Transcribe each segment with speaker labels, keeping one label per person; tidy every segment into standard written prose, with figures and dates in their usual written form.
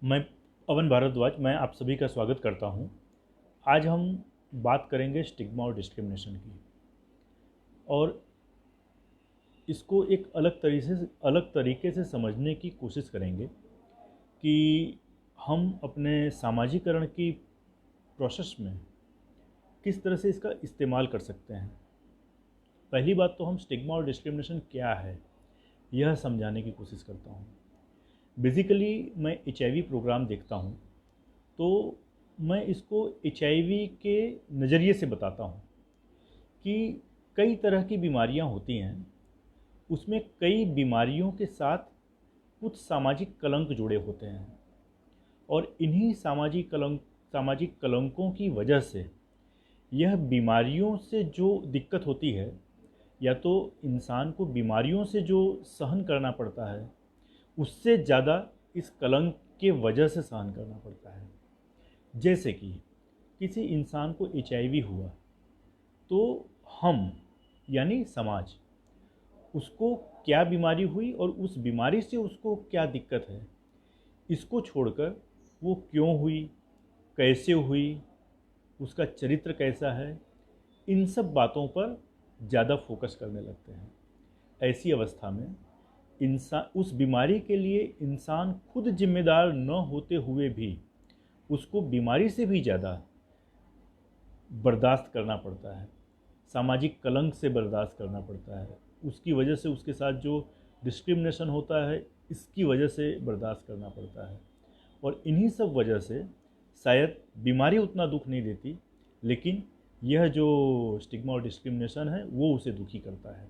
Speaker 1: मैं पवन भारद्वाज मैं आप सभी का स्वागत करता हूं। आज हम बात करेंगे स्टिग्मा और डिस्क्रिमिनेशन की, और इसको एक अलग तरीके से समझने की कोशिश करेंगे कि हम अपने सामाजिकरण की प्रोसेस में किस तरह से इसका इस्तेमाल कर सकते हैं। पहली बात तो हम स्टिग्मा और डिस्क्रिमिनेशन क्या है यह समझाने की कोशिश करता हूँ। बेसिकली मैं HIV प्रोग्राम देखता हूँ, तो मैं इसको HIV के नज़रिए से बताता हूँ कि कई तरह की बीमारियाँ होती हैं, उसमें कई बीमारियों के साथ कुछ सामाजिक कलंक जुड़े होते हैं, और इन्हीं सामाजिक कलंकों की वजह से यह बीमारियों से जो दिक्कत होती है, या तो इंसान को बीमारियों से जो सहन करना पड़ता है, उससे ज़्यादा इस कलंक के वजह से सहन करना पड़ता है। जैसे कि किसी इंसान को HIV हुआ, तो हम यानी समाज उसको क्या बीमारी हुई और उस बीमारी से उसको क्या दिक्कत है, इसको छोड़कर वो क्यों हुई, कैसे हुई, उसका चरित्र कैसा है, इन सब बातों पर ज़्यादा फोकस करने लगते हैं। ऐसी अवस्था में इंसान उस बीमारी के लिए इंसान खुद जिम्मेदार न होते हुए भी उसको बीमारी से भी ज़्यादा बर्दाश्त करना पड़ता है, सामाजिक कलंक से बर्दाश्त करना पड़ता है, उसकी वजह से उसके साथ जो डिस्क्रिमिनेशन होता है इसकी वजह से बर्दाश्त करना पड़ता है। और इन्हीं सब वजह से शायद बीमारी उतना दुख नहीं देती, लेकिन यह जो स्टिग्मा और डिस्क्रिमिनेशन है वो उसे दुखी करता है।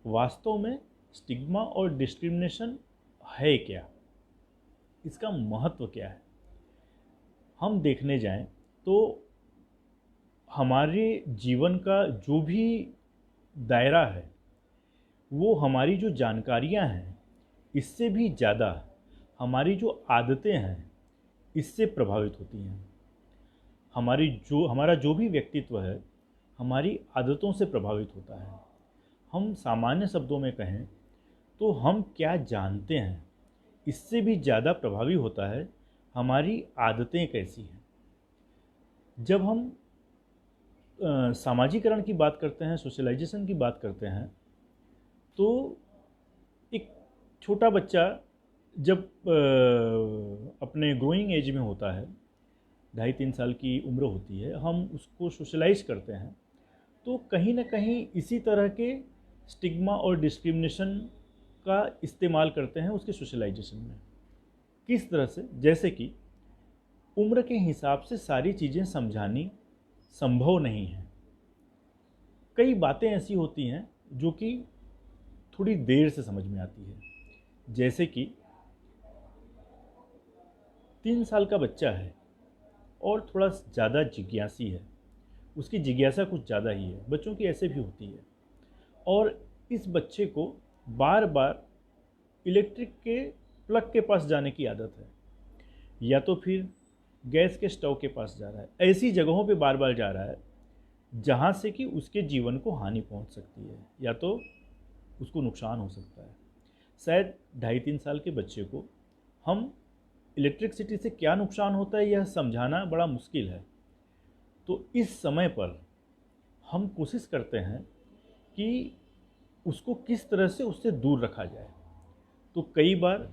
Speaker 1: वास्तव में स्टिग्मा और डिस्क्रिमिनेशन है क्या, इसका महत्व क्या है, हम देखने जाएं तो हमारे जीवन का जो भी दायरा है, वो हमारी जो जानकारियां हैं इससे भी ज़्यादा हमारी जो आदतें हैं इससे प्रभावित होती हैं। हमारा जो भी व्यक्तित्व है हमारी आदतों से प्रभावित होता है। हम सामान्य शब्दों में कहें तो हम क्या जानते हैं इससे भी ज़्यादा प्रभावी होता है हमारी आदतें कैसी हैं। जब हम सामाजिकरण की बात करते हैं, सोशलाइजेशन की बात करते हैं, तो एक छोटा बच्चा जब अपने ग्रोइंग एज में होता है, 2.5-3 साल की उम्र होती है, हम उसको सोशलाइज करते हैं, तो कहीं ना कहीं इसी तरह के स्टिग्मा और डिस्क्रिमिनेशन का इस्तेमाल करते हैं उसके सोशलाइजेशन में। किस तरह से, जैसे कि उम्र के हिसाब से सारी चीज़ें समझानी संभव नहीं है। कई बातें ऐसी होती हैं जो कि थोड़ी देर से समझ में आती है। जैसे कि 3 साल का बच्चा है और थोड़ा ज़्यादा जिज्ञासी है, उसकी जिज्ञासा कुछ ज़्यादा ही है, बच्चों की ऐसे भी होती है, और इस बच्चे को बार बार इलेक्ट्रिक के प्लग के पास जाने की आदत है, या तो फिर गैस के स्टोव के पास जा रहा है। ऐसी जगहों पे बार बार जा रहा है जहाँ से कि उसके जीवन को हानि पहुँच सकती है, या तो उसको नुकसान हो सकता है। शायद 2.5-3 साल के बच्चे को हम इलेक्ट्रिसिटी से क्या नुकसान होता है यह समझाना बड़ा मुश्किल है। तो इस समय पर हम कोशिश करते हैं कि उसको किस तरह से उससे दूर रखा जाए। तो कई बार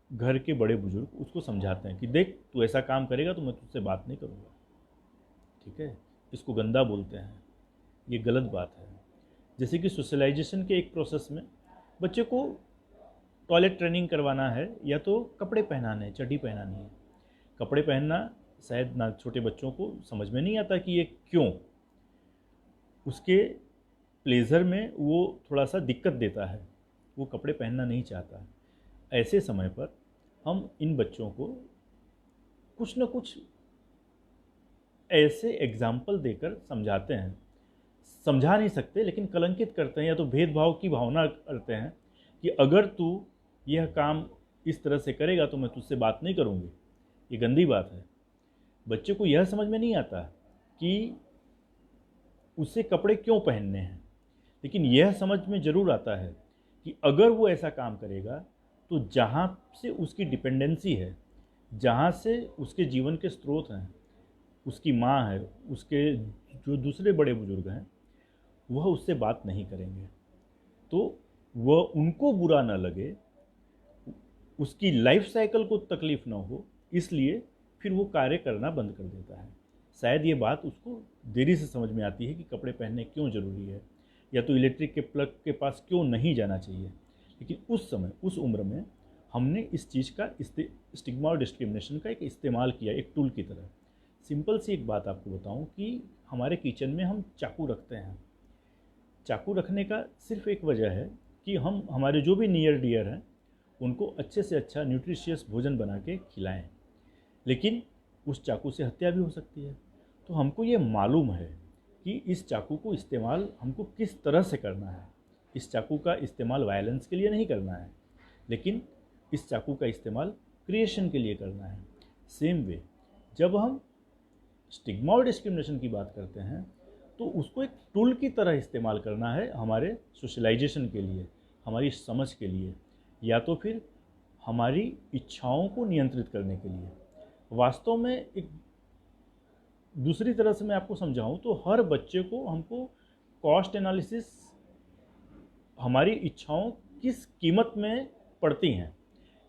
Speaker 1: घर के बड़े बुजुर्ग उसको समझाते हैं कि देख, तू ऐसा काम करेगा तो मैं तुझसे बात नहीं करूँगा, ठीक है, इसको गंदा बोलते हैं, ये गलत बात है। जैसे कि सोशलाइजेशन के एक प्रोसेस में बच्चे को टॉयलेट ट्रेनिंग करवाना है, या तो कपड़े पहनाने हैं, चड्डी पहनानी है। कपड़े पहनना शायद ना छोटे बच्चों को समझ में नहीं आता कि ये क्यों, उसके प्लेजर में वो थोड़ा सा दिक्कत देता है, वो कपड़े पहनना नहीं चाहता। ऐसे समय पर हम इन बच्चों को कुछ न कुछ ऐसे एग्जाम्पल देकर समझाते हैं, समझा नहीं सकते लेकिन कलंकित करते हैं, या तो भेदभाव की भावना करते हैं कि अगर तू यह काम इस तरह से करेगा तो मैं तुझसे बात नहीं करूँगी। ये गंदी बात है। बच्चे को यह समझ में नहीं आता कि उसे कपड़े क्यों पहनने हैं, लेकिन यह समझ में ज़रूर आता है कि अगर वो ऐसा काम करेगा तो जहाँ से उसकी डिपेंडेंसी है, जहाँ से उसके जीवन के स्रोत हैं, उसकी माँ है, उसके जो दूसरे बड़े बुजुर्ग हैं, वह उससे बात नहीं करेंगे, तो वह उनको बुरा न लगे, उसकी लाइफ साइकिल को तकलीफ ना हो, इसलिए फिर वो कार्य करना बंद कर देता है। शायद ये बात उसको देरी से समझ में आती है कि कपड़े पहनने क्यों ज़रूरी है, या तो इलेक्ट्रिक के प्लग के पास क्यों नहीं जाना चाहिए। लेकिन उस समय, उस उम्र में हमने इस चीज़ का स्टिग्मा और डिस्क्रिमिनेशन का एक इस्तेमाल किया, एक टूल की तरह। सिंपल सी एक बात आपको बताऊं कि हमारे किचन में हम चाकू रखते हैं। चाकू रखने का सिर्फ एक वजह है कि हम हमारे जो भी नियर डियर हैं उनको अच्छे से अच्छा न्यूट्रिशियस भोजन बना के खिलाएं। लेकिन उस चाकू से हत्या भी हो सकती है। तो हमको ये मालूम है कि इस चाकू को इस्तेमाल हमको किस तरह से करना है। इस चाकू का इस्तेमाल वायलेंस के लिए नहीं करना है, लेकिन इस चाकू का इस्तेमाल क्रिएशन के लिए करना है। सेम वे, जब हम स्टिग्मा और डिस्क्रिमिनेशन की बात करते हैं तो उसको एक टूल की तरह इस्तेमाल करना है हमारे सोशलाइजेशन के लिए, हमारी समझ के लिए, या तो फिर हमारी इच्छाओं को नियंत्रित करने के लिए। वास्तव में एक दूसरी तरह से मैं आपको समझाऊं तो हर बच्चे को हमको कॉस्ट एनालिसिस, हमारी इच्छाओं किस कीमत में पड़ती हैं,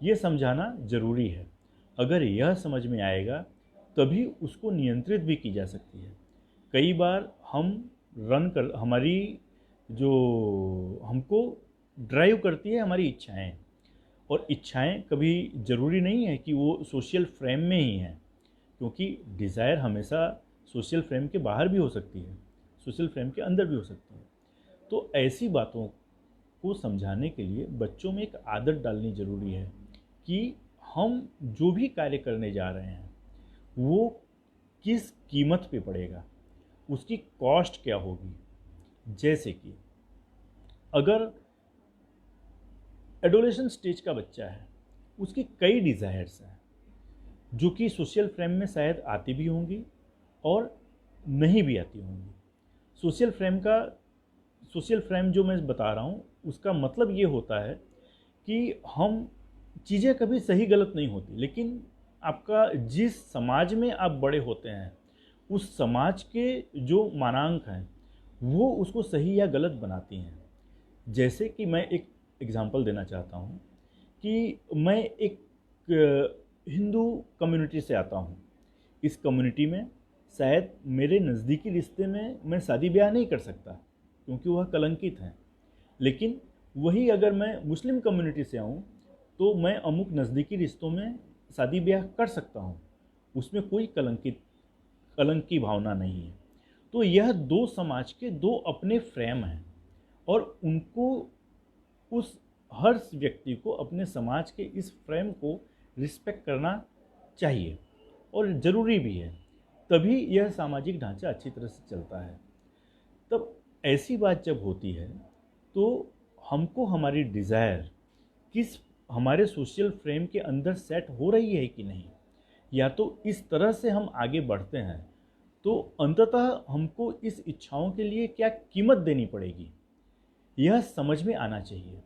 Speaker 1: ये समझाना ज़रूरी है। अगर यह समझ में आएगा तभी उसको नियंत्रित भी की जा सकती है। कई बार हमारी जो हमको ड्राइव करती है हमारी इच्छाएं, और इच्छाएं कभी ज़रूरी नहीं है कि वो सोशल फ्रेम में ही हैं, क्योंकि डिज़ायर हमेशा सोशल फ्रेम के बाहर भी हो सकती है, सोशल फ्रेम के अंदर भी हो सकती है। तो ऐसी बातों को समझाने के लिए बच्चों में एक आदत डालनी ज़रूरी है कि हम जो भी कार्य करने जा रहे हैं वो किस कीमत पे पड़ेगा, उसकी कॉस्ट क्या होगी। जैसे कि अगर एडोलेशन स्टेज का बच्चा है, उसकी कई डिज़ायर्स हैं जो कि सोशल फ्रेम में शायद आती भी होंगी और नहीं भी आती होंगी। सोशल फ्रेम जो मैं बता रहा हूँ उसका मतलब ये होता है कि हम चीज़ें कभी सही गलत नहीं होती, लेकिन आपका जिस समाज में आप बड़े होते हैं उस समाज के जो मानांक हैं वो उसको सही या गलत बनाती हैं। जैसे कि मैं एक एग्जांपल देना चाहता हूँ कि मैं एक हिंदू कम्युनिटी से आता हूँ। इस कम्युनिटी में शायद मेरे नज़दीकी रिश्ते में मैं शादी ब्याह नहीं कर सकता क्योंकि वह कलंकित हैं, लेकिन वही अगर मैं मुस्लिम कम्युनिटी से आऊँ तो मैं अमुक नज़दीकी रिश्तों में शादी ब्याह कर सकता हूँ, उसमें कोई कलंक की भावना नहीं है। तो यह दो समाज के दो अपने फ्रेम हैं और उनको उस हर व्यक्ति को अपने समाज के इस फ्रेम को रिस्पेक्ट करना चाहिए और ज़रूरी भी है, तभी यह सामाजिक ढांचा अच्छी तरह से चलता है। तब ऐसी बात जब होती है तो हमको हमारी डिज़ायर किस हमारे सोशल फ्रेम के अंदर सेट हो रही है कि नहीं, या तो इस तरह से हम आगे बढ़ते हैं तो अंततः हमको इस इच्छाओं के लिए क्या कीमत देनी पड़ेगी, यह समझ में आना चाहिए।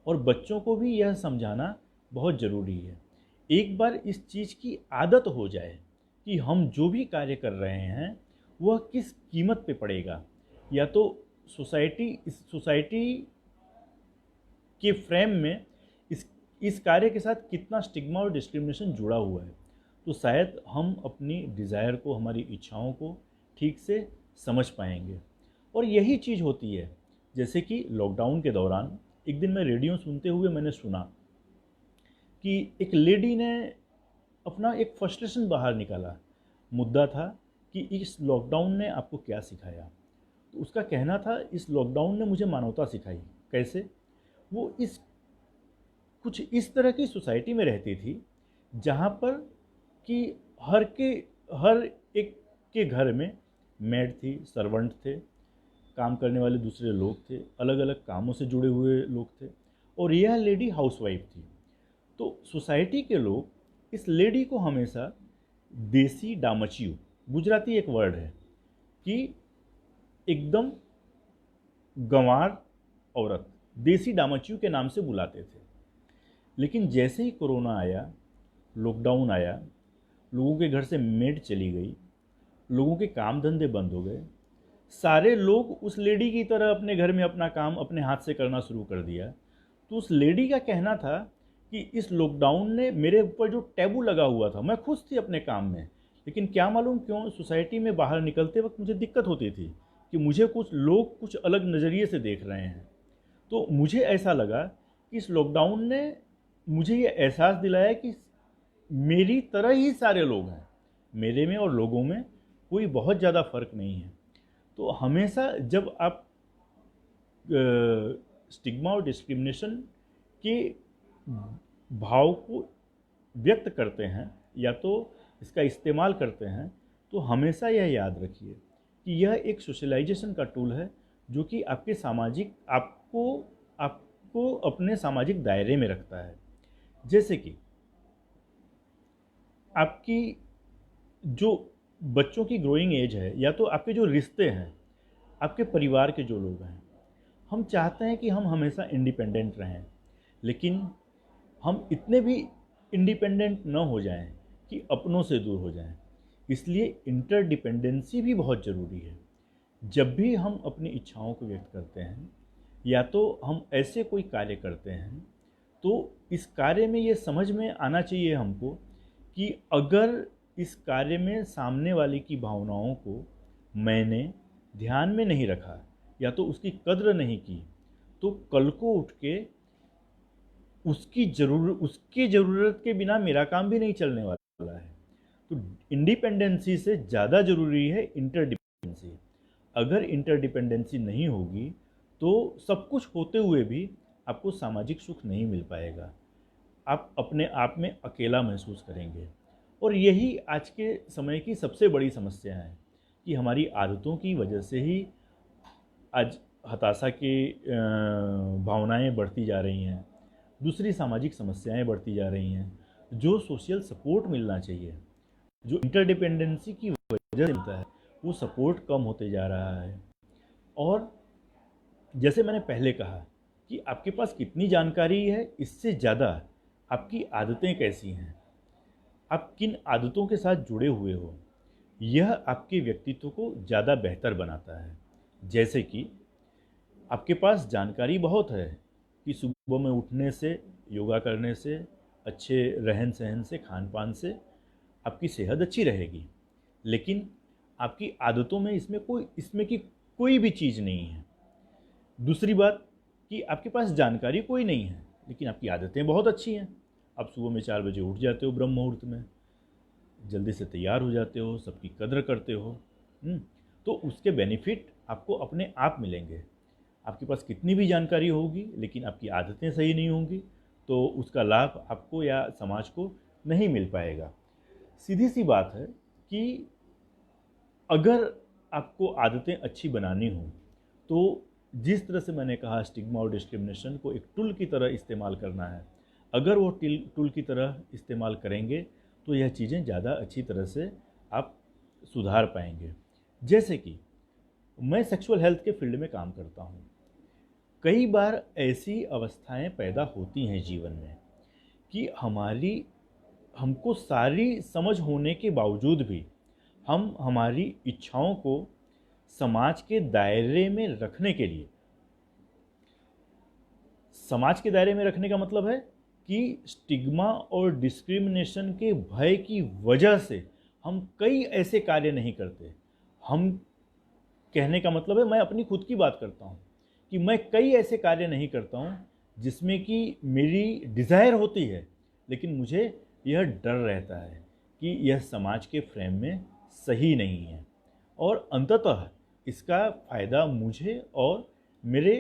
Speaker 1: और बच्चों को भी यह समझाना बहुत ज़रूरी है। एक बार इस चीज़ की आदत हो जाए कि हम जो भी कार्य कर रहे हैं वह किस कीमत पे पड़ेगा, या तो सोसाइटी के फ्रेम में इस कार्य के साथ कितना स्टिग्मा और डिस्क्रिमिनेशन जुड़ा हुआ है, तो शायद हम अपनी डिज़ायर को, हमारी इच्छाओं को ठीक से समझ पाएंगे। और यही चीज़ होती है, जैसे कि लॉकडाउन के दौरान एक दिन मैं रेडियो सुनते हुए मैंने सुना कि एक लेडी ने अपना एक फ्रस्ट्रेशन बाहर निकाला। मुद्दा था कि इस लॉकडाउन ने आपको क्या सिखाया। तो उसका कहना था, इस लॉकडाउन ने मुझे मानवता सिखाई। कैसे? वो कुछ इस तरह की सोसाइटी में रहती थी जहाँ पर कि हर एक के घर में मेड थी, सर्वेंट थे, काम करने वाले दूसरे लोग थे, अलग अलग कामों से जुड़े हुए लोग थे, और यह लेडी हाउसवाइफ थी। तो सोसाइटी के लोग इस लेडी को हमेशा देसी डामचियो, गुजराती एक वर्ड है कि एकदम गंवार औरत, देसी डामचियो के नाम से बुलाते थे। लेकिन जैसे ही कोरोना आया, लॉकडाउन आया, लोगों के घर से मेड चली गई, लोगों के काम धंधे बंद हो गए, सारे लोग उस लेडी की तरह अपने घर में अपना काम अपने हाथ से करना शुरू कर दिया। तो उस लेडी का कहना था कि इस लॉकडाउन ने मेरे ऊपर जो टैबू लगा हुआ था, मैं खुश थी अपने काम में, लेकिन क्या मालूम क्यों सोसाइटी में बाहर निकलते वक्त मुझे दिक्कत होती थी कि मुझे कुछ लोग कुछ अलग नज़रिए से देख रहे हैं। तो मुझे ऐसा लगा कि इस लॉकडाउन ने मुझे ये एहसास दिलाया कि मेरी तरह ही सारे लोग हैं, मेरे में और लोगों में कोई बहुत ज़्यादा फ़र्क नहीं है। तो हमेशा जब आप स्टिग्मा और डिस्क्रिमिनेशन के भाव को व्यक्त करते हैं या तो इसका इस्तेमाल करते हैं, तो हमेशा यह याद रखिए कि यह एक सोशलाइजेशन का टूल है जो कि आपके सामाजिक आपको अपने सामाजिक दायरे में रखता है। जैसे कि आपकी जो बच्चों की ग्रोइंग एज है या तो आपके जो रिश्ते हैं, आपके परिवार के जो लोग हैं, हम चाहते हैं कि हम हमेशा इंडिपेंडेंट रहें, लेकिन हम इतने भी इंडिपेंडेंट न हो जाएं कि अपनों से दूर हो जाएं। इसलिए इंटरडिपेंडेंसी भी बहुत ज़रूरी है। जब भी हम अपनी इच्छाओं को व्यक्त करते हैं या तो हम ऐसे कोई कार्य करते हैं, तो इस कार्य में ये समझ में आना चाहिए हमको कि अगर इस कार्य में सामने वाले की भावनाओं को मैंने ध्यान में नहीं रखा या तो उसकी कद्र नहीं की, तो कल को उठ के उसकी ज़रूरत के बिना मेरा काम भी नहीं चलने वाला है। तो इंडिपेंडेंसी से ज़्यादा ज़रूरी है इंटरडिपेंडेंसी। अगर इंटरडिपेंडेंसी नहीं होगी तो सब कुछ होते हुए भी आपको सामाजिक सुख नहीं मिल पाएगा, आप अपने आप में अकेला महसूस करेंगे। और यही आज के समय की सबसे बड़ी समस्या है कि हमारी आदतों की वजह से ही आज हताशा की भावनाएं बढ़ती जा रही हैं, दूसरी सामाजिक समस्याएं बढ़ती जा रही हैं। जो सोशल सपोर्ट मिलना चाहिए, जो इंटरडिपेंडेंसी की वजह से मिलता है, वो सपोर्ट कम होते जा रहा है। और जैसे मैंने पहले कहा कि आपके पास कितनी जानकारी है, इससे ज़्यादा आपकी आदतें कैसी हैं, आप किन आदतों के साथ जुड़े हुए हो, यह आपके व्यक्तित्व को ज़्यादा बेहतर बनाता है। जैसे कि आपके पास जानकारी बहुत है कि सुबह में उठने से, योगा करने से, अच्छे रहन सहन से, खान पान से आपकी सेहत अच्छी रहेगी, लेकिन आपकी आदतों में इसमें की कोई भी चीज़ नहीं है। दूसरी बात कि आपके पास जानकारी कोई नहीं है, लेकिन आपकी आदतें बहुत अच्छी हैं। आप सुबह में 4 बजे उठ जाते हो, ब्रह्म मुहूर्त में जल्दी से तैयार हो जाते हो, सबकी कद्र करते हो। तो उसके बेनिफिट आपको अपने आप मिलेंगे। आपके पास कितनी भी जानकारी होगी, लेकिन आपकी आदतें सही नहीं होंगी तो उसका लाभ आपको या समाज को नहीं मिल पाएगा। सीधी सी बात है कि अगर आपको आदतें अच्छी बनानी हो तो जिस तरह से मैंने कहा, स्टिग्मा और डिस्क्रिमिनेशन को एक टूल की तरह इस्तेमाल करना है। अगर वो टूल की तरह इस्तेमाल करेंगे तो यह चीज़ें ज़्यादा अच्छी तरह से आप सुधार पाएंगे। जैसे कि मैं सेक्सुअल हेल्थ के फील्ड में काम करता हूँ। कई बार ऐसी अवस्थाएं पैदा होती हैं जीवन में कि हमको सारी समझ होने के बावजूद भी हम हमारी इच्छाओं को समाज के दायरे में रखने के लिए, समाज के दायरे में रखने का मतलब है कि स्टिग्मा और डिस्क्रिमिनेशन के भय की वजह से हम कई ऐसे कार्य नहीं करते। हम कहने का मतलब है, मैं अपनी खुद की बात करता हूँ कि मैं कई ऐसे कार्य नहीं करता हूँ जिसमें कि मेरी डिज़ायर होती है, लेकिन मुझे यह डर रहता है कि यह समाज के फ्रेम में सही नहीं है और अंततः इसका फ़ायदा मुझे और मेरे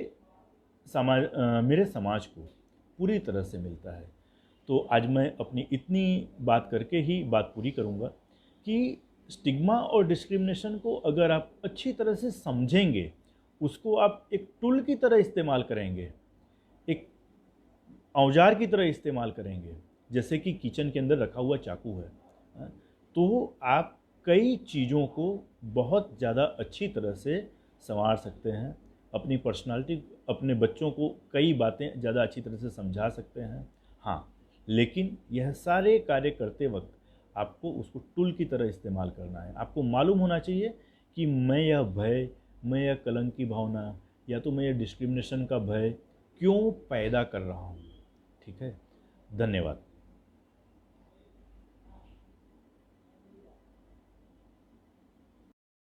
Speaker 1: समाज को पूरी तरह से मिलता है। तो आज मैं अपनी इतनी बात करके ही बात पूरी करूँगा कि स्टिग्मा और डिस्क्रिमिनेशन को अगर आप अच्छी तरह से समझेंगे, उसको आप एक टूल की तरह इस्तेमाल करेंगे, एक औजार की तरह इस्तेमाल करेंगे, जैसे कि किचन के अंदर रखा हुआ चाकू है, तो आप कई चीज़ों को बहुत ज़्यादा अच्छी तरह से संवार सकते हैं। अपनी पर्सनालिटी, अपने बच्चों को कई बातें ज़्यादा अच्छी तरह से समझा सकते हैं। हाँ, लेकिन यह सारे कार्य करते वक्त आपको उसको टूल की तरह इस्तेमाल करना है। आपको मालूम होना चाहिए कि मैं यह भय, मैं यह कलंक की भावना या तो मैं यह डिस्क्रिमिनेशन का भय क्यों पैदा कर रहा हूँ। ठीक है, धन्यवाद।